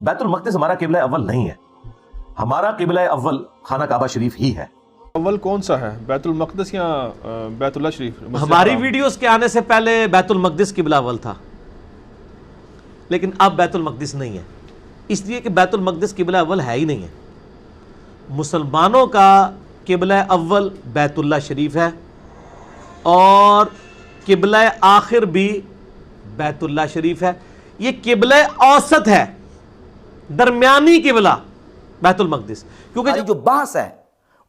बैतुल मक़दिस हमारा किबला अव्वल नहीं है, हमारा किबला अव्वल खाना काबा शरीफ ही है। अव्वल कौन सा है, बैतुल मक़दिस या बैतुल्लाह शरीफ? हमारी वीडियोस के आने से पहले बैतुल मक़दिस किबला अव्वल था, लेकिन अब बैतुल मक़दिस नहीं है, इसलिए कि बैतुल मक़दिस किबला अव्वल है ही नहीं है। मुसलमानों का किबला अव्वल बैतुल्लाह शरीफ है और किबला आखिर भी बैतुल्लाह शरीफ है। ये किबला औसत है, दरमियानी किबला बैतुल मक़दिस। क्योंकि जो बहस है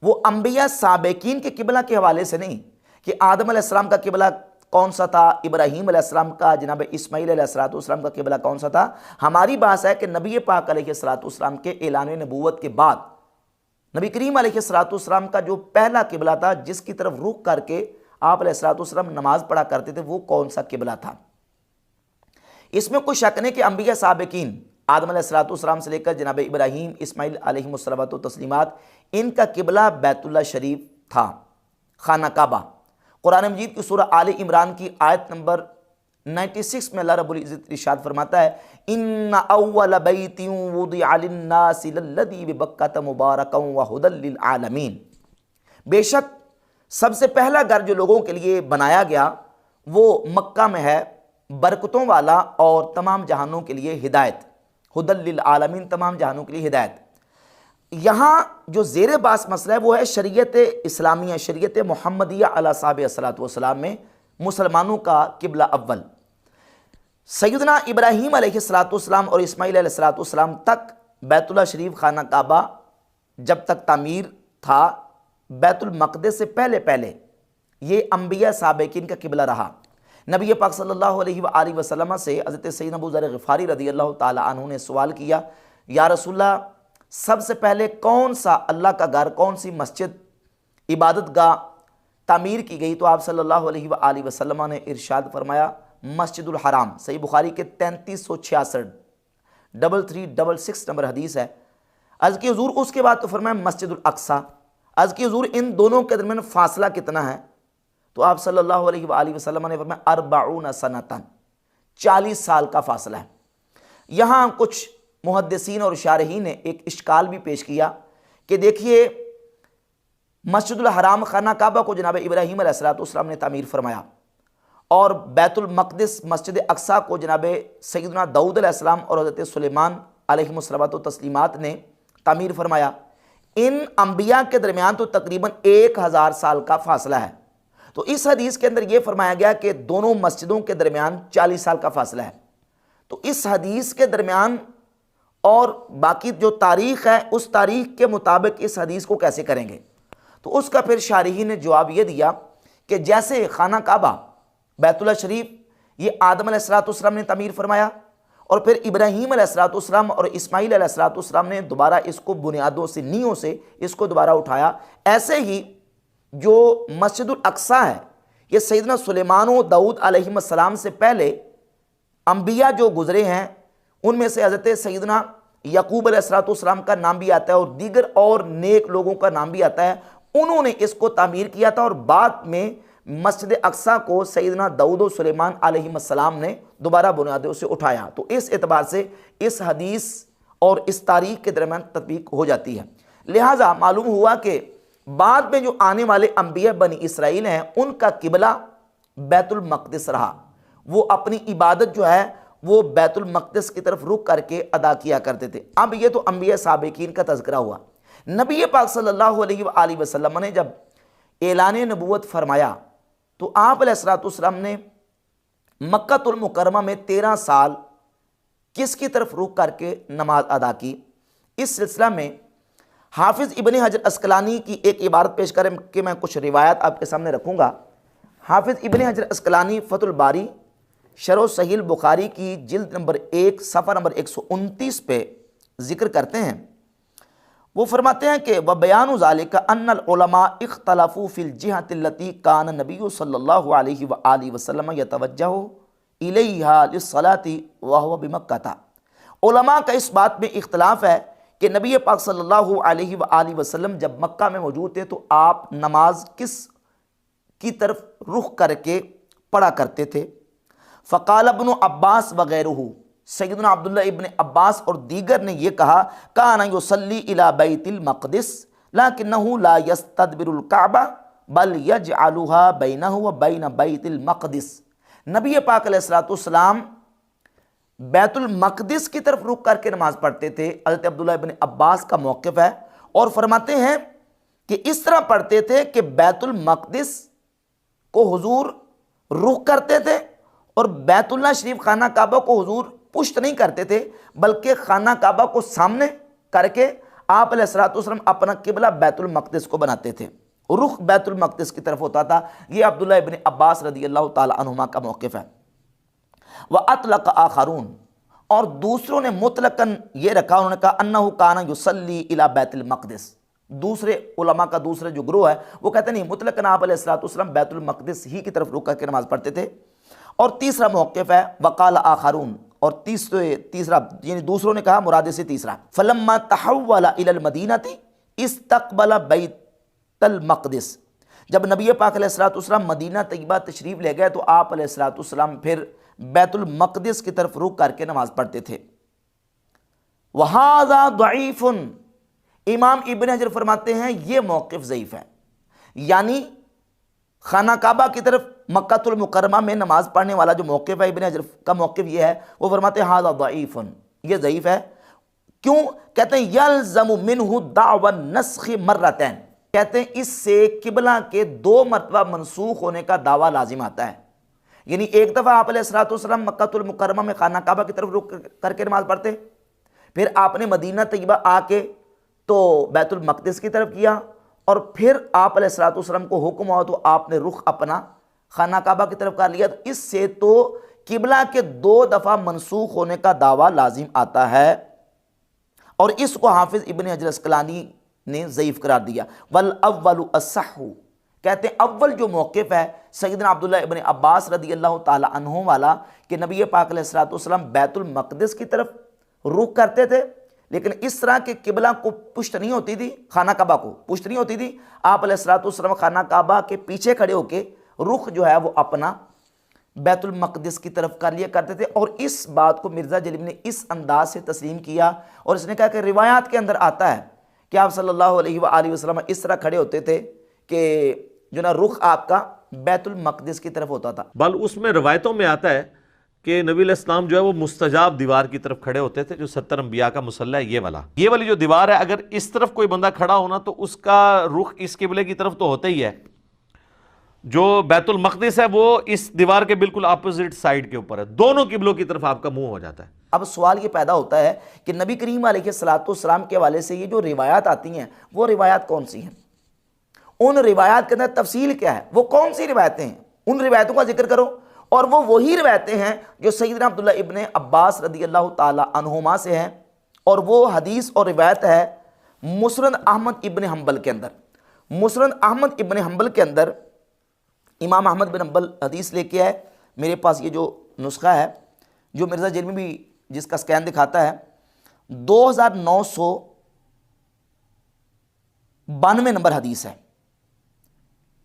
वो अंबिया साबिकीन के किबला के हवाले से नहीं कि आदम अलैहिस्सलाम का किबला कौन सा था, इब्राहीम अलैहिस्सलाम का, जनाब इस्माईल अलैहिस्सलाम का किबला कौन सा था। हमारी बात है कि नबी पाक अलैहिस्सलाम के ऐलान नबूवत के बाद नबी करीम अलैहिस्सलाम का जो पहला किबला था, जिसकी तरफ रुख करके आप अलैहिस्सलाम नमाज पढ़ा करते थे, वो कौन सा किबला था। इसमें कोई शक नहीं कि अंबिया साबिकीन आदम अलैहिस्सलाम से लेकर जनाब इब्राहीम, इस्माईल अलैहिमुस्सलातो तस्लीमात, इनका किबला बैतुल्लाह शरीफ था, खाना काबा। कुरान मजीद की सूरह आले इमरान की आयत नंबर 96 में अल्लाह रब्बुल इज़्ज़त इरशाद फरमाता है, इन्ना अव्वल बैतिन वुदिअ लिन्नासि लल्लज़ी बिबक्कत मुबारकन व हुदल लिल आलमीन। बेशक सबसे पहला घर जो लोगों के लिए बनाया गया वो मक्का में है, बरकतों वाला और तमाम जहानों के लिए हिदायत, हुदल लिल आलमीन, तमाम जहानों के लिए हिदायत। यहाँ जो ज़ेर बास मसला है वो है शरीयत इस्लामिया, शरीयत मुहम्मदिया अला साहब अस्सलातु वस्सलाम में मुसलमानों का किबला अव्वल सैयदना इब्राहीम अलैहिस्सलातु वस्सलाम और इस्माईल अलैहिस्सलातु वस्सलाम तक बैतुल्लाह शरीफ खाना काबा जब तक तामीर था, बैतुल मक़दिस से पहले पहले ये अंबिया साबिकीन का किबला रहा। नबी पाक सल्लल्लाहु अलैहि वसल्लम से हज़रत सैयदना अबू ज़र ग़िफ़ारी रज़ियल्लाहु ताला अन्हु ने सवाल किया, या रसूलल्लाह सबसे पहले कौन सा अल्लाह का घर, कौन सी मस्जिद, इबादत गाह तामीर की गई? तो आप सल्लल्लाहु अलैहि वसल्लम ने इरशाद फरमाया मस्जिदुल हराम। सही बुखारी के 3366 3366 नंबर हदीस है। अर्ज़ की हुज़ूर उसके बाद तो फरमाया मस्जिदुल अक्सा। अर्ज़ की हुज़ूर इन दोनों के दरमियान फासला कितना है? तो आप सल्लल्लाहु अलैहि वसल्लम ने फरमाया अरबाउन सनतन, 40 साल का फासला है। यहाँ कुछ मुहद्दिसीन और शारहीन ने एक इश्काल भी पेश किया कि देखिए मस्जिदुल हराम खाना काबा को जनाब इब्राहीम अलैहिस्सलाम ने तामीर फरमाया और बैतुल मक़दिस मस्जिद अक्सा को जनाब सैयदना दाऊद अलैहिस्सलाम और हज़रत सुलेमान अलैहिमुस्सलातो तस्लीमात ने तामीर फरमाया। इन अंबिया के दरमियान तो तकरीबन 1000 साल का फासला है। तो इस हदीस के अंदर यह फरमाया गया कि दोनों मस्जिदों के दरमियान 40 साल का फासला है। तो इस हदीस के दरमियान और बाकी जो तारीख़ है, उस तारीख़ के मुताबिक इस हदीस को कैसे करेंगे? तो उसका फिर शारही ने जवाब ये दिया कि जैसे खाना काबा बैतुल्लाह शरीफ ये आदम अलैहिस्सलाम ने तामीर फरमाया और फिर इब्राहीम अलैहिस्सलाम और इस्माईल अलैहिस्सलाम ने दोबारा इसको बुनियादों से, नींवों से इसको दोबारा उठाया, ऐसे ही जो मस्जिदुल अक्सा है ये सैयदना सुलेमान और दाऊद अलैहिस्सलाम से पहले अंबिया जो गुजरे हैं उनमें से हज़रत सैयदना यकूब अलैहिस्सलाम का नाम भी आता है और दीगर और नेक लोगों का नाम भी आता है। उन्होंने इसको तामीर किया था और बाद में मस्जिद अक्सा को सैयदना दाऊद और सुलेमान अलैहिस्सलाम ने दोबारा बुनियादों से उठाया। तो इस एतबार से इस हदीस और इस तारीख़ के दरमियान तत्बीक हो जाती है। लिहाजा मालूम हुआ कि बाद में जो आने वाले अंबिया बनी इसराइल हैं उनका किबला बैतुल मक़दिस रहा। वो अपनी इबादत जो है वो बैतुल मक़दिस की तरफ रुख करके अदा किया करते थे। अब ये तो अंबिया साबिकीन का तज़किरा हुआ। नबी पाक सल्लल्लाहु अलैहि वसल्लम ने जब ऐलान नबूवत फरमाया तो आप अलैहिस्सलाम ने मक्कातुल मुकर्रमा में 13 साल किसकी तरफ रुख करके नमाज अदा की? इस सिलसिला में हाफिज़ इब्न हजर अस्कलानी की एक इबारत पेश करें कि मैं कुछ रिवायत आपके सामने रखूँगा। हाफिज़ इब्न हजर अस्कलानी फ़तुल बारी शरह सहीह बुखारी की जिल्द नंबर 1 सफ़ा नंबर 129 पे ज़िक्र करते हैं। वो फरमाते हैं कि व बयान ज़ालिका अन्नल उलमा इख्तलफू फ़िल जिहतिल्लती कान नबी सल्लल्लाहु अलैहि वसल्लम यतवज्जहु इलैहा लिस्सलाती व हुवा बिमक्का। उलमा का इस बात में इख्तलाफ है कि नबी पाक सल्लल्लाहु अलैहि वसल्लम जब मक्का में मौजूद थे तो आप नमाज किस की तरफ रुख करके पढ़ा करते थे। फ़क़ाल इब्न अब्बास वग़ैरहु, सैयदना अब्दुल्ला इब्न अब्बास और दीगर ने यह कहा, काना युसल्ली इला बैतिल मक़दिस लाकिन्नहु ला यस्तदबिरुल काबा बल यजअलुहा बैनहु व बैन बैतिल मक़दिस। नबी पाक अलैहिस्सलातु वस्सलाम बैतुल मक़दिस की तरफ रुख करके नमाज पढ़ते थे। हज़रत अब्दुल्ला इब्न अब्बास का मौक़िफ़ है और फरमाते हैं कि इस तरह पढ़ते थे कि बैतुल मक़दिस को हुजूर रुख करते थे और बैतुल्लाह शरीफ खाना काबा को हुजूर पुष्ट नहीं करते थे, बल्कि खाना काबा को सामने करके आप अलैहिस्सलातु वस्सलाम अपना किबला बैतुल मक़दिस को बनाते थे, रुख बैतुल मक़दिस की तरफ होता था। ये अब्दुल्ला इब्न अब्बास रज़ियल्लाहु ताला अन्हुमा का मौक़िफ़ है। व अतलक़ आखरून, और दूसरों ने मुतलकन ये रखा, उन्होंने कहा अन्नहु काना युसल्ली इला बैतुल मक़दिस। दूसरे उलमा का दूसरे जो ग्रोह है वो कहते नहीं, मुतलकन आप अलैहिस्सलातु वस्सलाम बैतुल मक़दिस ही की तरफ रुक करके नमाज पढ़ते थे। और तीसरा मौक़िफ़ है वक़ाल आखरून, और तीसरा यानी दूसरों ने कहा, मुराद से तीसरा, फलम्मा तहव्वला इलल मदीनती इस्तक़बला बैतुल मक़दिस। जब नबी पाक अलैहिस्सलातु वस्सलाम मदीना तैयबा तशरीफ़ ले गए तो आप अलैहिस्सलातु वस्सलाम फिर बैतुल मक़दिस की तरफ रुख करके नमाज पढ़ते थे। वहाज़ा दईफ़ुन, इमाम इब्न हजर फरमाते हैं ये मौक़िफ़ ज़ईफ़ है, यानी खाना काबा की तरफ मक्कातुल मुकर्रमा में नमाज पढ़ने वाला जो मौक़िफ़ है, इब्न हजर का मौक़िफ़ ये है, वो फरमाते हैं हाज़ा दईफ़ुन, ये ज़ईफ़ है। क्यों? कहते हैं यल्ज़मु मिन्हु दावा नस्ख़ मर्रतैन, कहते हैं इससे किबला के 2 मरतबा मनसूख होने का दावा लाजिम आता है। यानी एक दफ़ा आप अलैहिस्सलातु वस्सलाम मक्कातुल मुकर्रमा में खाना काबा की तरफ रुख करके नमाज पढ़ते, फिर आपने मदीना तैयबा आके तो बैतुल मक़दिस की तरफ किया, और फिर आप अलैहिस्सलातु वस्सलाम को हुक्म हुआ तो आपने रुख अपना खाना काबा की तरफ कर लिया। तो इससे तो किबला के 2 दफ़ा मनसूख होने का दावा लाजिम आता है, और इसको हाफिज़ इब्न हजर अस्क़लानी ने ज़ईफ़ करार दिया। वल अव्वलु अस्सहु, कहते हैं अव्वल जो मौक़िफ़ है सैयदना अब्दुल्ला इब्न अब्बास रज़ियल्लाहु ताला अन्हु वाला, कि नबी पाक अलैहिस्सलातु वस्सलाम बैतुल मक़दिस की तरफ रुख करते थे, लेकिन इस तरह के किबला को पुष्ट नहीं होती थी, खाना काबा को पुष्ट नहीं होती थी। आप अलैहिस्सलातु वस्सलाम खाना काबा के पीछे खड़े होके रुख जो है वो अपना बैतुल मक़दिस की तरफ कर लिया करते थे। और इस बात को मिर्ज़ा जलील ने इस अंदाज से तस्लीम किया, और इसने कहा कि रिवायात के अंदर आता है कि आप सल्लल्लाहु अलैहि वसल्लम इस तरह खड़े होते थे कि जो ना रुख आपका बैतुल मक़दिस की तरफ होता था। बल उसमें रवायतों में आता है कि नबी अलैहिस्सलाम जो है वो मुस्तजाब दीवार की तरफ खड़े होते थे, जो 70 अंबिया का मुसल्ला है, ये वाली जो दीवार है, अगर इस तरफ कोई बंदा खड़ा होना तो उसका रुख इस किबले की तरफ तो होता ही है। जो बैतुल मक़दिस है वो इस दीवार के बिल्कुल अपोजिट साइड के ऊपर है, दोनों किबलों की तरफ आपका मुंह हो जाता है। अब सवाल ये पैदा होता है कि नबी करीम अलैहिस्सलातु वस्सलाम के हवाले से ये जो रिवायात आती हैं वो रिवायात कौन सी हैं, उन रिवायात के अंदर तफसील क्या है, वो कौन सी रिवायतें हैं, उन रिवायतों का जिक्र करो। और वो वही रिवायतें हैं जो सैयदना अब्दुल्ला इब्न अब्बास रज़ियल्लाहु ताला अन्हुमा से हैं, और वो हदीस और रिवायत है मुस्नद अहमद इब्न हम्बल के अंदर। मुस्नद अहमद इब्न हम्बल के अंदर इमाम अहमद बिन हम्बल हदीस लेके आए। मेरे पास ये जो नुस्खा है जो मिर्ज़ा जलील भी जिसका स्कैन दिखाता है, 2992 नंबर हदीस है,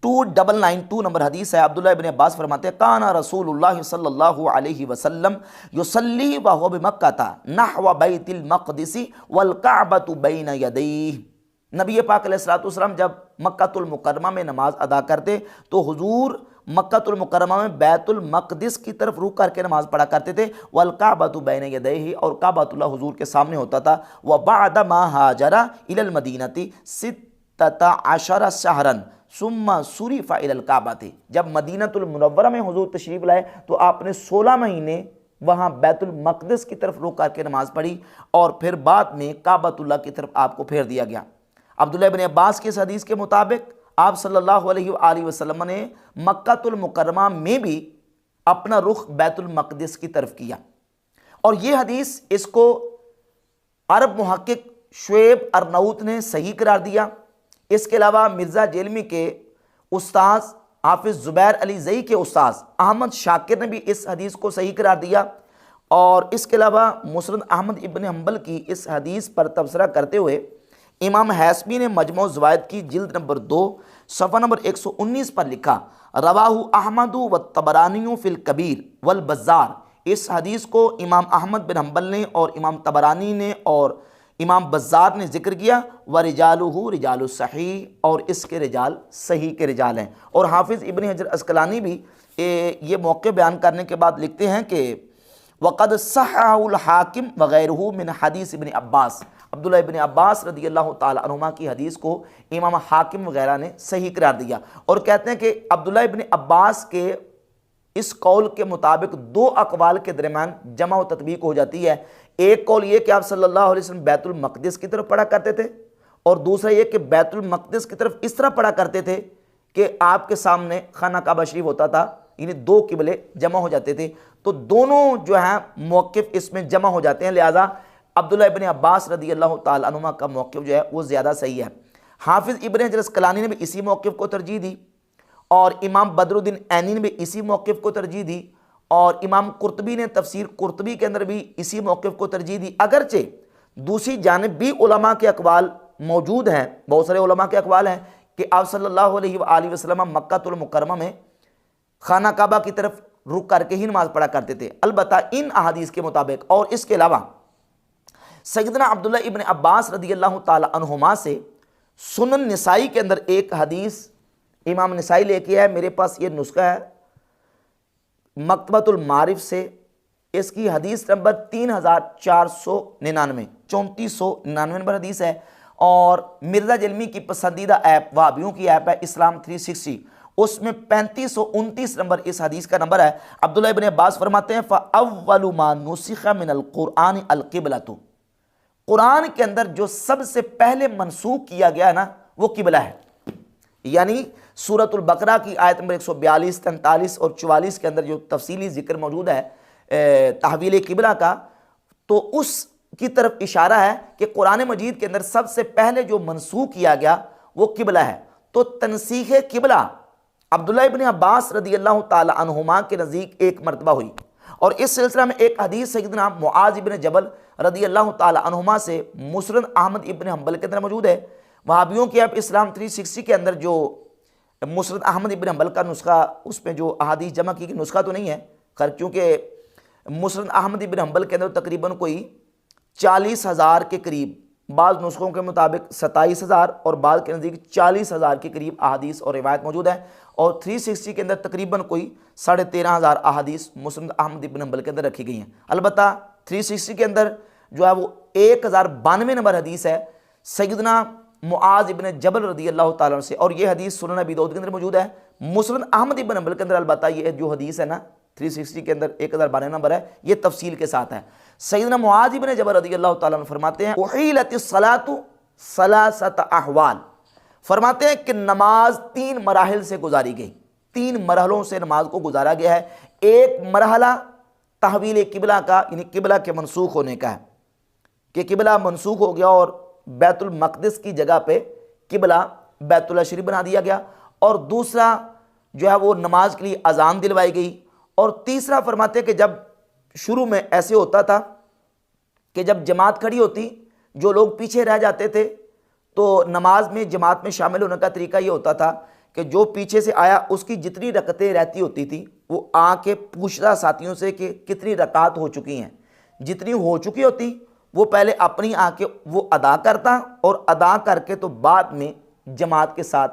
2992 नंबर हदीस है। अब्दुल्ला इब्न अब्बास फरमाते हैं काना रसूलुल्लाह सल्लल्लाहु अलैहि वसल्लम युसल्ली व हुवा बिमक्का नहवा बैतिल मक़दिस वल काबतु बैन यदैहि। नबी पाक अलैहिस्सलातु वस्सलाम जब मक्कातुल मुकर्रमा में नमाज अदा करते तो हुजूर मक्कातुल मुकर्रमा में बैतुल मक़दिस की तरफ रुख करके नमाज पढ़ा करते थे। वल काबतु बैन यदैहि, और काबतुल्लाह हुजूर के सामने होता था। व बाद मा हाजरा इलल मदीनती 16 शहरन सुम्मा सुरिफ़ा इलल काबती, जब मदीनतुल मुनव्वरा में हुजूर तशरीफ़ लाए तो आपने 16 महीने वहाँ बैतुल मक़दिस की तरफ रुख करके नमाज पढ़ी, और फिर बाद में काबतुल्लाह की तरफ आपको फेर दिया गया। अब्दुल्ला इब्न अब्बास की इस हदीस के मुताबिक आप सल्लल्लाहु अलैहि वसल्लम ने मक्कातुल मुकर्रमा में भी अपना रुख बैतुल मक़दिस की तरफ किया। और ये हदीस इसको अरब मुहक्किक शुएब अर्नऊत ने सही करार दिया। इसके अलावा मिर्ज़ा जेलमी के उस्ताद हाफिज़ ज़ुबैर अली ज़ई के उस्ताद अहमद शाकिर ने भी इस हदीस को सही करार दिया। और इसके अलावा मुस्नद अहमद इब्न हम्बल की इस हदीस पर तबसरा करते हुए इमाम हैसमी ने मजमू ज़वाइद की जिल्द नंबर 2 सफ़ा नंबर 119 पर लिखा, रवाहु अहमदु व तबरानी फ़िल कबीर वल बज़्ज़ार इस हदीस को इमाम अहमद बिन हम्बल ने और इमाम तबरानी ने और इमाम बज़्ज़ार ने जिक्र किया। व रिजालुहु रिजालु सही, और इसके रिजाल सही के रिजाल हैं। और हाफिज़ इब्न हजर अस्कलानी भी ये मौक़े बयान करने के बाद लिखते हैं कि वक़द सह्हहुल हाकिम वग़ैरुहु मिन हदीस इब्न अब्बास, अब्दुल्लाह इब्न अब्बास रदी अल्लाह ताला अन्हुमा की हदीस को इमाम हाकिम वगैरह ने सही करार दिया। और कहते हैं कि अब्दुल्लाह इब्न अब्बास के इस कौल के मुताबिक दो अकवाल के दरमियान जमा व तत्बीक हो जाती है। एक कौल ये कि आप सल्लल्लाहु अलैहि वसल्लम बैतुल मक़दिस की तरफ पढ़ा करते थे, और दूसरा ये कि बैतुल मक़दिस की तरफ इस तरह पढ़ा करते थे कि आपके सामने खाना काबा शरीफ होता था, यानी दो किबले जमा हो जाते थे। तो दोनों जो है मौक़िफ़ इसमें जमा हो जाते हैं, लिहाजा अब्दुल्लाह इब्न अब्बास रदी अल्लाह ताला अन्हुमा का मौक़िफ़ जो है वो ज़्यादा सही है। हाफिज़ इब्न हजर अस्कलानी ने भी इसी मौक़िफ़ को तरजीह दी, और इमाम बदरुद्दीन ऐनी ने भी इसी मौक़िफ़ को तरजीह दी, और इमाम कुर्तबी ने तफसीर कुर्तबी के अंदर भी इसी मौक़िफ़ को तरजीह दी। अगरचे दूसरी जानिब भी उलमा के अक़वाल मौजूद हैं, बहुत सारे उलमा के अक़वाल हैं कि आप सल्लल्लाहु अलैहि वसल्लम मक्कातुल मुकर्रमा में खाना काबा की तरफ रुक करके ही नमाज़ पढ़ा करते थे। अलबत्ता इन अहादीस के मुताबिक और इसके अलावा सैयदना अब्दुल्लाह इब्न अब्बास रदी अल्लाह ताला अन्हुमा से सुनन निसाई के अंदर एक हदीस इमाम निसाई लेके है, मेरे पास ये नुस्खा है मकतबतुल मारिफ से, इसकी हदीस नंबर 3499 3499 नंबर हदीस है। और मिर्ज़ा जलमी की पसंदीदा ऐप वाबियों की ऐप है इस्लाम 360, उसमें 3529 नंबर इस हदीस का नंबर है। अब्दुल्लाह इब्न अब्बास फरमाते हैं फ़अव्वलु मा नुसिख़ मिनल क़ुरआन अल क़िबलतु, कुरान के अंदर जो सबसे पहले मनसूख किया गया है ना वो किबला है। यानी सूरतुल बकरा की आयत नंबर 142, 43 और 44 के अंदर जो तफसीली जिक्र मौजूद है तहवील किबला का, तो उस की तरफ इशारा है कि कुरान मजीद के अंदर सबसे पहले जो मनसूख किया गया वो किबला है। तो तनसीख़ किबला अब्दुल्लाह इब्न अब्बास रदी अल्लाह ताला अन्हुमा के नज़दीक एक मरतबा हुई। और इस सिलसिला में एक हदीस सैयदना मुआज़ इब्न जबल रदी अल्लाह ताला अन्हुमा से मुस्नद अहमद इब्न हम्बल के अंदर मौजूद है। वहाबियों की ऐप इस्लाम 360 के अंदर जो मुस्नद अहमद इब्न हम्बल का नुस्खा, उसमें जो अहादीस जमा की गई, नुस्खा तो नहीं है खैर, क्योंकि मुस्नद अहमद इब्न हम्बल के अंदर तकरीबन कोई 40,000 के करीब, बाज़ नुस्खों के मुताबिक 27,000 और बाज़ के नज़दीक 40,000 के करीब अहादीस और रिवायत मौजूद है। और 360 के अंदर तकरीबन कोई 13,500 अहादीस मुस्नद अहमद इब्न हम्बल के अंदर रखी गई हैं। अलबत्ता 360 के अंदर जो है वो 1092 नंबर हदीस है सैयदना मुआज़ इब्न जबल रदी अल्लाह ताला से, और ये हदीस सुनन अबी दाऊद के अंदर मौजूद है। मुस्नद अहमद इब्न हम्बल के अंदर अलबत्ता ये जो हदीस है ना 360 के अंदर 1092 नंबर है, ये तफसील के साथ है। सैयदना मुआज़ इब्न जबल रदी अल्लाह ताला अन्हु फरमाते हैं उहीलतिस सलातु सलासत अहवाल, फरमाते हैं कि नमाज 3 मराहिल से गुजारी गई, 3 मरहलों से नमाज को गुजारा गया है। एक मरहला तहवील किबला का, यानी किबला के मनसूख होने का है कि किबला मनसूख हो गया और बैतुल मक़दिस की जगह पे किबला बैतुल्लाह शरीफ बना दिया गया। और दूसरा जो है वो नमाज के लिए अजान दिलवाई गई। और तीसरा फरमाते हैं कि जब शुरू में ऐसे होता था कि जब जमात खड़ी होती, जो लोग पीछे रह जाते थे, तो नमाज में जमात में शामिल होने का तरीका ये होता था कि जो पीछे से आया उसकी जितनी रकतें रहती होती थी वो आके पूछता साथियों से कि कितनी रकात हो चुकी हैं। जितनी हो चुकी होती वो पहले अपनी आके वो अदा करता, और अदा करके तो बाद में जमात के साथ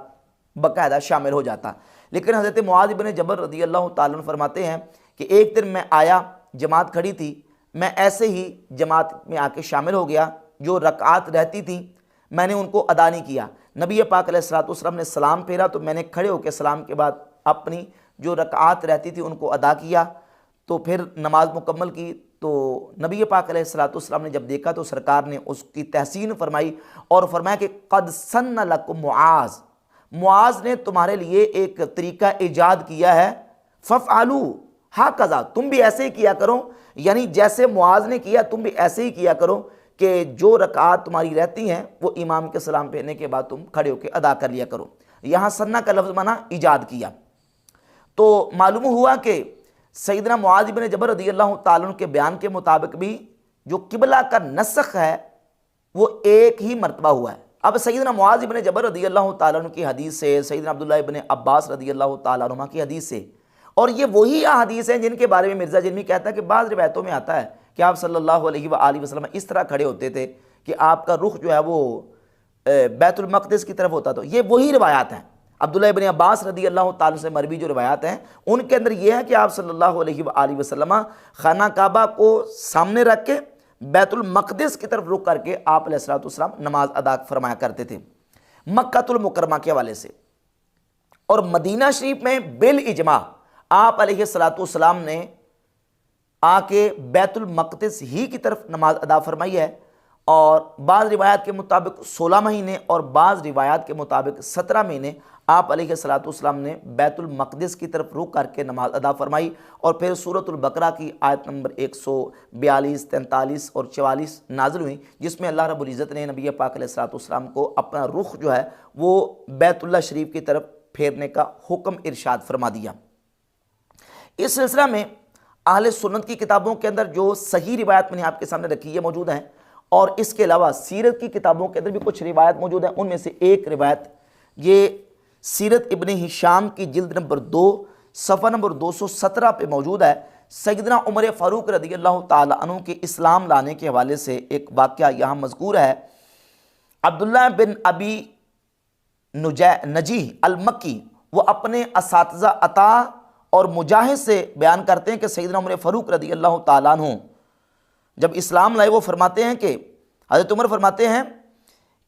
बाकायदा शामिल हो जाता। लेकिन हज़रत मुआज़ इब्न जबल रदी अल्लाह ताला अन्हु फरमाते हैं कि एक दिन मैं आया, जमात खड़ी थी, मैं ऐसे ही जमात में आके शामिल हो गया। जो रकात रहती थी मैंने उनको अदा नहीं किया। नबी पाक अलैहिस्सलातु वस्सलाम ने सलाम फेरा तो मैंने खड़े होकर सलाम के बाद अपनी जो रकात रहती थी उनको अदा किया। तो फिर नमाज मुकम्मल की तो नबी पाक अलैहिस्सलातु वस्सलाम ने जब देखा तो सरकार ने उसकी तहसीन फरमाई और फरमाया कि क़द सन्ना लकुम मुआज़, मुआज़ ने तुम्हारे लिए एक तरीका ईजाद किया है, फ़फ़अलू हाकज़ा, तुम भी ऐसे ही किया करो। यानी जैसे मुआज़ ने किया तुम भी ऐसे ही किया करो कि जो रकात तुम्हारी रहती हैं वो इमाम के सलाम फेरने के बाद तुम खड़े होकर अदा कर लिया करो। यहाँ सन्ना का लफ्ज़ माना ईजाद किया। तो मालूम हुआ कि सैयदना मुआज़ इब्न जबल रदी अल्लाह ताला अन्हु के बयान के मुताबिक भी जो किबला का नस्ख है वो एक ही मरतबा हुआ है। अब सैयदना मुआज़ इब्न जबल रदी अल्लाह ताला अन्हु की हदीस से, सैयदना अब्दुल्लाह इब्न अब्बास रदी अल्लाह ताला अन्हुमा की हदीस से और ये वही अहादीस हैं जिनके बारे में मिर्ज़ा जिल्मी कहता है कि बाज़ रिवायतों में आता है कि आप सल्लल्लाहु अलैहि वसल्लम इस तरह खड़े होते थे कि आपका रुख जो है वो बैतुल मक़दिस की तरफ होता। तो ये वही रिवायात हैं। अब्दुल्ला इब्न अब्बास रदी अल्लाह ताला से मरवी जो रिवायात हैं उनके अंदर ये है कि आप सल्लल्लाहु अलैहि वसल्लम खाना काबा को सामने रख के बैतुल मक़दिस की तरफ रुख करके आप अलैहिस्सलातु वस्सलाम नमाज अदा फरमाया करते थे मक्कातुल मुकर्रमा के हवाले से। और मदीना शरीफ में बिल इजमा आप अलैहिस्सलातु वस्सलाम ने आके बैतुल मक़दिस ही की तरफ नमाज अदा फरमाई है। और बाज़ रिवायात के मुताबिक 16 महीने और बाज़ रिवायात के मुताबिक 17 महीने आप अलैहिस्सलातु वस्सलाम ने बैतुल मक़दिस की तरफ रुख करके नमाज अदा फरमाई। और फिर सूरतुल बकरा की आयत नंबर 142, 43 और 44 नाज़िल हुई जिसमें अल्लाह रब्बुल इज़्ज़त ने नबी पाक अलैहिस्सलातु वस्सलाम को अपना रुख जो है वो बैतुल्लाह शरीफ की तरफ फेरने का हुक्म इरशाद फरमा दिया। इस सिलसिला में अहले सुन्नत की किताबों के अंदर जो सही रिवायत मैंने आपके सामने रखी है मौजूद हैं और इसके अलावा सीरत की किताबों के अंदर भी कुछ रिवायत मौजूद हैं। उनमें से एक रिवायत ये सीरत इब्ने हिशाम की जिल्द नंबर 2 सफ़ा नंबर 217 पे मौजूद है। सैयदना उमर फ़ारूक रज़ी अल्लाह ताला अन्हु के इस्लाम लाने के हवाले से एक वाक़या यहाँ मज़कूर है। अब्दुल्ला बिन अबी नजीह अल-मक्की वो अपने असातिज़ा अता और मुजाहिद से बयान करते हैं कि सैयदना उमर फ़ारूक रज़ी अल्लाह ताला अन्हु जब इस्लाम लाए वो फरमाते हैं कि हज़रत उमर फरमाते हैं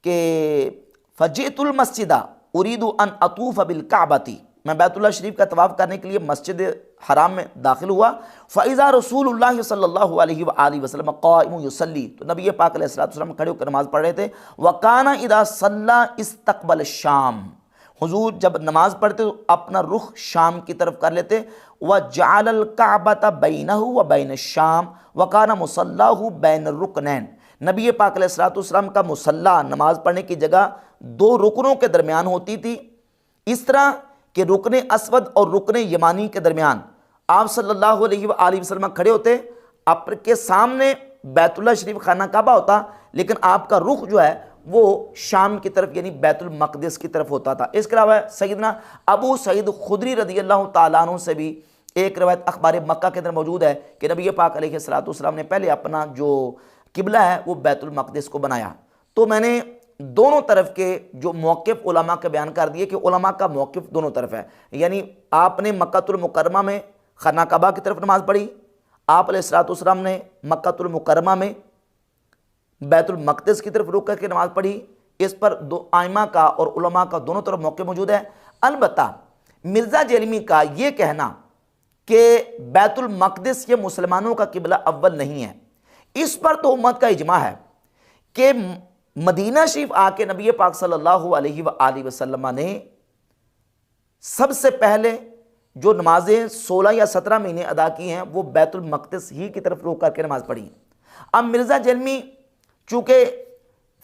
कि फ़जीतुल मस्जिदा उरीदु अन अतूफ़ बिल काबती, मैं बैतुल्लाह शरीफ का तवाफ़ करने के लिए मस्जिद हराम में दाखिल हुआ। फ़इज़ा रसूलुल्लाह सल्लल्लाहु अलैहि वसल्लम क़ाइमुन युसल्ली, तो नबी पाक अलैहिस्सलातु वस्सलाम खड़े होकर नमाज़ पढ़ रहे थे। वकाना इदा सल्ला इस्तक़बल शाम, हुजूर जब नमाज पढ़ते तो अपना रुख शाम की तरफ कर लेते। व जअलल काबता बैनहु व बैन शाम वकाना मुसल्लाहु बैन रुकनैन, नबी पाक अलैहिस्सलातु वस्सलाम का मुसल्ला नमाज पढ़ने की जगह 2 रुकनों के दरमियान होती थी। इस तरह के रुकने अस्वद और रुकने यमानी के दरमियान आप सल्लल्लाहु अलैहि वसल्लम खड़े होते, आपके सामने बैतुल्लाह शरीफ खाना काबा होता लेकिन आपका रुख जो है वो शाम की तरफ यानी बैतुल मक़दिस की तरफ होता था। इसके अलावा सैयदना अबू सईद खुदरी रज़ी अल्लाह ताला अन्हु से भी एक रवायत अखबार मक्का के अंदर मौजूद है कि नबी पाक अलैहिस्सलातु वस्सलाम ने पहले अपना जो किबला है वो बैतुल मक़दिस को बनाया। तो मैंने दोनों तरफ के जो मौक़िफ़ उलमा के बयान कर दिए कि उलमा का मौक़िफ़ दोनों तरफ है, यानी आपने मक्कातुल मुकर्रमा में खाना काबा की तरफ नमाज़ पढ़ी, आप अलैहिस्सलातु वस्सलाम ने मक्कातुल मुकर्रमा में बैतुल मक़दिस की तरफ रुक करके नमाज़ पढ़ी। इस पर दो आइमा का और उलमा का दोनों तरफ मौक़िफ़ मौजूद है। अलबत्ता मिर्ज़ा जेलमी का ये कहना कि बैतुल मक़दिस ये मुसलमानों का किबला अव्वल नहीं है, इस पर तो उम्मत का इजमा है कि मदीना शरीफ आके नबी पाक सल्लल्लाहु अलैहि वसल्लम ने सबसे पहले जो नमाजें 16 या 17 महीने अदा की हैं वो बैतुल मक़दिस ही की तरफ रुक करके नमाज पढ़ी। अब मिर्ज़ा जेलमी चूँकि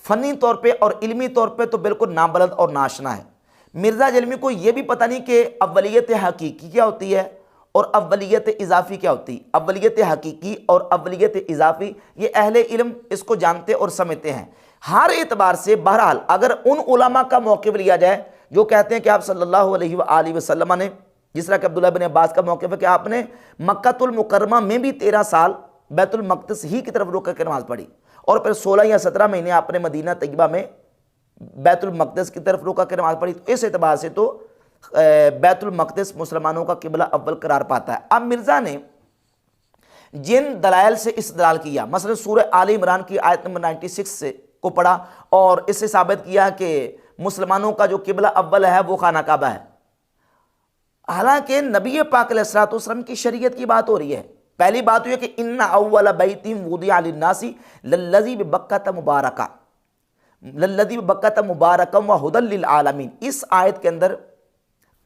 फ़नी तौर पे और इल्मी तौर पे तो बिल्कुल नाबलद और नाशना है, मिर्ज़ा जेलमी को ये भी पता नहीं कि अव्वलियत हकीकी क्या होती है और अव्वलियत इजाफ़ी क्या होती है। अव्वलियत हकीकी और अव्वलियत इजाफ़ी ये अहले इल्म इसको जानते और समझते हैं। हर एतबार से बहरहाल अगर उन उलमा का मौक़िफ़ लिया जाए जो कहते हैं कि आप सल्लल्लाहु अलैहि वसल्लम ने, जिस तरह के अब्दुल्ला बिन अब्बास का मौक़िफ़ है कि आपने मक्कातुल मुकर्रमा में भी 13 साल बैतुल मक़दिस ही की तरफ रुक करके नमाज़ पढ़ी और फिर 16 या 17 महीने आपने मदीना तैयबा में बैतुल मक़दिस की तरफ रुक करके नमाज़ पढ़ी। तो इस एतबार से तो बैतुल मक़दिस मुसलमानों का किबला अव्वल करार पाता है। अब मिर्ज़ा ने जिन दलाइल से इस्तेदलाल किया, मसलन सूरह आल इमरान की आयत नंबर 96 से को पढ़ा और इससे साबित किया कि मुसलमानों का जो किबला अव्वल है वो खाना काबा है, हालांकि नबी पाक अलैहिस्सलातु वस्सलाम की शरीयत की बात हो रही है। पहली बात यह कि इन्ना अव्वल बैतिन वुदिअ लिन्नासी लल्लज़ी बिबक्कत मुबारका लल्लज़ी बिबक्कत मुबारकम व हुदल लिल आलमीन। इस आयत के अंदर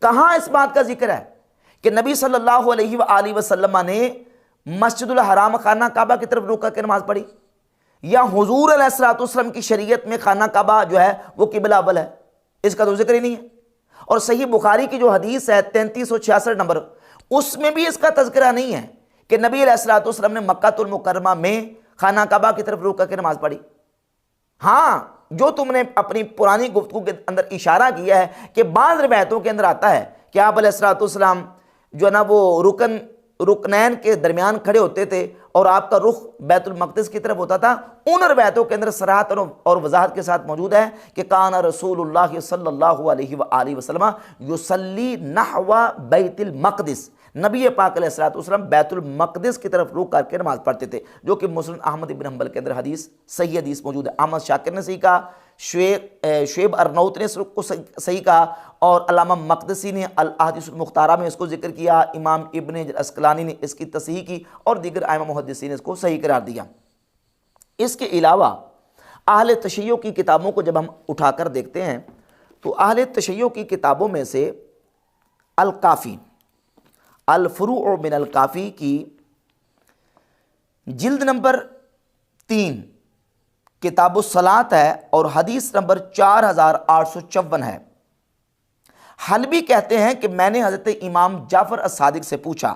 कहाँ इस बात का जिक्र है कि नबी सल्लल्लाहु अलैहि वसल्लम ने मस्जिदुल हराम खाना काबा की तरफ रुक करके नमाज पढ़ी, या हुजूर अलैहिस्सलातु वस्सलाम की शरीयत में खाना काबा जो है वो किबला अव्वल है, इसका तो जिक्र ही नहीं है। और सही बुखारी की जो हदीस है 3366 नंबर, उसमें भी इसका तज़किरा नहीं है कि नबी अलैहिस्सलातु वस्सलाम ने मक्कातुल मुकर्रमा में खाना काबा की तरफ रुक करके नमाज पढ़ी। हाँ, जो तुमने अपनी पुरानी गुफ्तगू के अंदर इशारा किया है कि बाज़ रिवायतों के अंदर आता है कि आप अलैहिस्सलातु वस्सलाम जो है ना वो रुकनैन के दरमियान खड़े होते थे और आपका रुख बैतुल मक़दिस की तरफ होता था, उन रवायतों के अंदर सराहत और वजाहत के साथ मौजूद है कि काना रसूलुल्लाह सल्लल्लाहु अलैहि वसल्लम युसल्ली नहवा बैतुल मक़दिस, नबी पाक अलैहिस्सलातु वस्सलाम बैतुल मक़दिस की तरफ रुख करके नमाज पढ़ते थे, जो कि मुस्लिम अहमद इब्न हंबल के अंदर सही हदीस मौजूद है। अहमद शाकिर ने सही कहा, शुएब अरनौत ने इस रुख को सही कहा, और अल्लामा मक़दसी ने अल अहादीसुल मुख्तारा में इसको जिक्र किया, इमाम इब्न अस्क़लानी ने इसकी तस्हीह की और दीगर आइमा मुहद्दिसीन ने इसको सही करार दिया। इसके अलावा अहले तशय्युअ की किताबों को जब हम उठाकर देखते हैं तो अहले तशय्युअ की किताबों में से अल काफ़ी अल फ़ुरू मिन अल काफ़ी की जिल्द नंबर 3 किताबुस सलात है और हदीस नंबर 4854 है। हलबी कहते हैं कि मैंने हज़रत इमाम जाफ़र अस-सादिक से पूछा,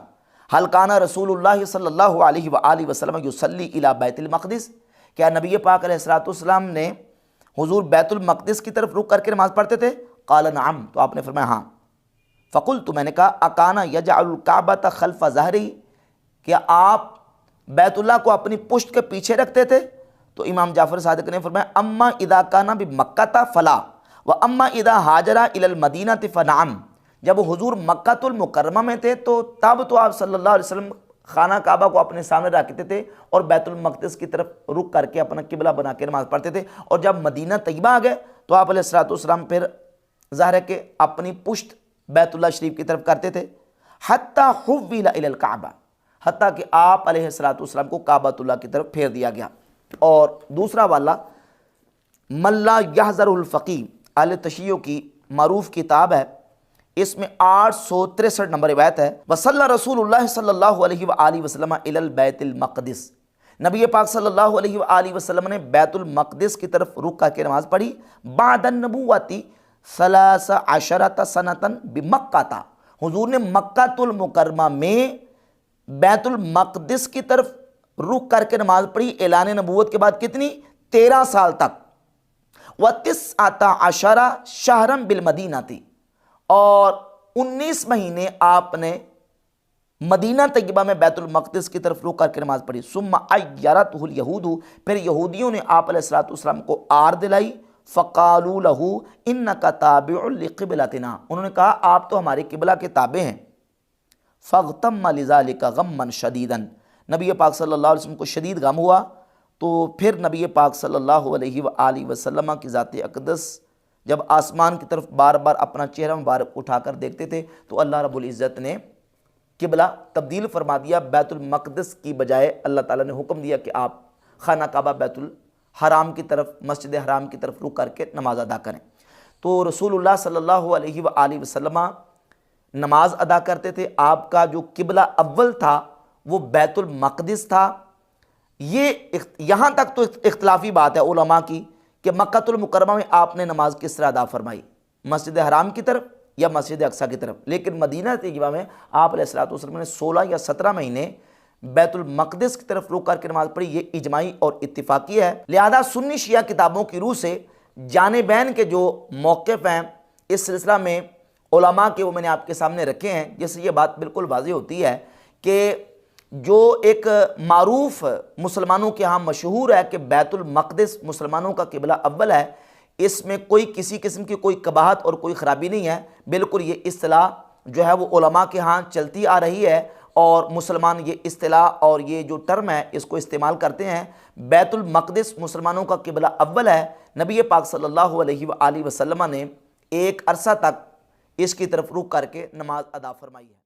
हल काना रसूलुल्लाह सल्लल्लाहु अलैहि वसल्लम युसल्ली इला बैतुल मक़दिस, क्या नबी पाक अलैहिस्सलातु वस्सलाम ने हुज़ूर बैतुल मक़दिस की तरफ रुख करके नमाज़ पढ़ते थे? क़ाल नअम, तो आपने फरमाया हाँ। फ़कुल्तु, मैंने कहा, अकाना यजअलुल काबता खल्फ़ ज़हरी, क्या आप बैतुल्लाह को अपनी पुश्त के पीछे रखते थे? तो इमाम जाफ़र सादिक ने फरमाया, अम्मा इदा काना बि मक्का फ़ला व अम्मा इदा हाजरा इलल मदीना फ़नअम, जब हुजूर मक्कातुल मुकर्रमा में थे तो तब तो आप सल्लल्लाहु अलैहि वसल्लम खाना काबा को अपने सामने रखते थे और बैतुल मक़दिस की तरफ रुख करके अपना किबला बना के नमाज़ पढ़ते थे, और जब मदीना तैयबा आ गए तो आप अलैहिस्सलातु वस्सलाम फिर ज़ाहिर है कि अपनी पुश्त बैतुल्लाह शरीफ की तरफ करते थे। हत्ता हुव्विला इलल काबा, हत्ता कि आप अलैहिस्सलातु वस्सलाम को काबतुल्लाह की तरफ फेर दिया गया। और दूसरा वाला मल्ला यहज़रुल फ़क़ीह अहले तशय्युअ की मारूफ किताब है, इसमें 863 नंबर रिवायत है, वसल्ला रसूलुल्लाह सल्लल्लाहु अलैहि वसल्लम इलल बैतुल मक़दिस, नबी पाक सल्लल्लाहु अलैहि वसल्लम ने बैतुल मक़दिस की तरफ रुख करके नमाज़ पढ़ी। बादन नबुव्वती सलासा अशरत सनतन बिमक्का, हुजूर ने मक्कातुल मुकर्रमा में बैतुल मक़दिस की तरफ रुख करके नमाज पढ़ी ऐलान नबूवत के बाद कितनी? 13 साल तक। व तिस्अता अशरा शहरम बिल मदीना थी, और 19 महीने आपने मदीना तैयबा में बैतुल मक़दिस की तरफ रुख करके नमाज पढ़ी। सुम्मा अय्यरतहुल यहूदु, फिर यहूदियों ने आप अलैहिस्सलातु वस्सलाम को आर दिलाई। फ़क़ालू लहू इन्नका ताबिउन लिक़िबलतिना, उन्होंने कहा आप तो हमारे किबला के ताबे हैं। फ़ग़तम्मा लिज़ालिका गम्मन शदीदन, नबी पाक सल्लल्लाहु अलैहि वसल्लम को शदीद गम हुआ। तो फिर नबी पाक सल्लल्लाहु अलैहि वसल्लम की ज़ात अक़दस जब आसमान की तरफ बार बार अपना चेहरा मुबारक उठाकर देखते थे तो अल्लाह रब्बुल इज़्ज़त ने किबला तब्दील फरमा दिया। बैतुल मक़दिस की बजाय अल्लाह ताला ने हुक्म दिया कि आप खाना काबा बैतुल हराम की तरफ, मस्जिद हराम की तरफ रुख करके नमाज अदा करें। तो रसूलुल्लाह सल्लल्लाहु अलैहि वसल्लम नमाज अदा करते थे। आपका जो किबला अव्वल था वो बैतुल मक़दिस था। ये यहाँ तक तो इख्तलाफी बात है उलमा की कि मक्कातुल मुकर्रमा में आपने नमाज किस तरह अदा फरमाई, मस्जिद हराम की तरफ या मस्जिद अक्सा की तरफ, लेकिन मदीना तैयबा में आप अलैहिस्सलातु वस्सलाम ने 16 या 17 महीने बैतुल मक़दिस की तरफ रुख करके नमाज पढ़ी। ये इजमाई और इत्तिफाकी है। लिहाजा सुन्नी शिया किताबों की रूह से जानिबैन के जो मौक़िफ़ हैं इस सिलसिला में उलमा के, वो मैंने आपके सामने रखे हैं, जिससे ये बात बिल्कुल वाज़ेह होती है कि जो एक मारूफ मुसलमानों के यहाँ मशहूर है कि बैतुल मक़दिस मुसलमानों का किबला अव्वल है, इसमें कोई किसी किस्म की कोई कबाहत और कोई ख़राबी नहीं है। बिल्कुल ये इस्तिलाह जो है वो उलमा के यहाँ चलती आ रही है और मुसलमान ये इस्तिलाह और ये जो टर्म है इसको इस्तेमाल करते हैं। बैतुल मक़दिस मुसलमानों का किबला अव्वल है। नबी पाक सल्लल्लाहु अलैहि वसल्लम ने एक अरसा तक इसकी तरफ रुख करके नमाज अदा फरमाई है।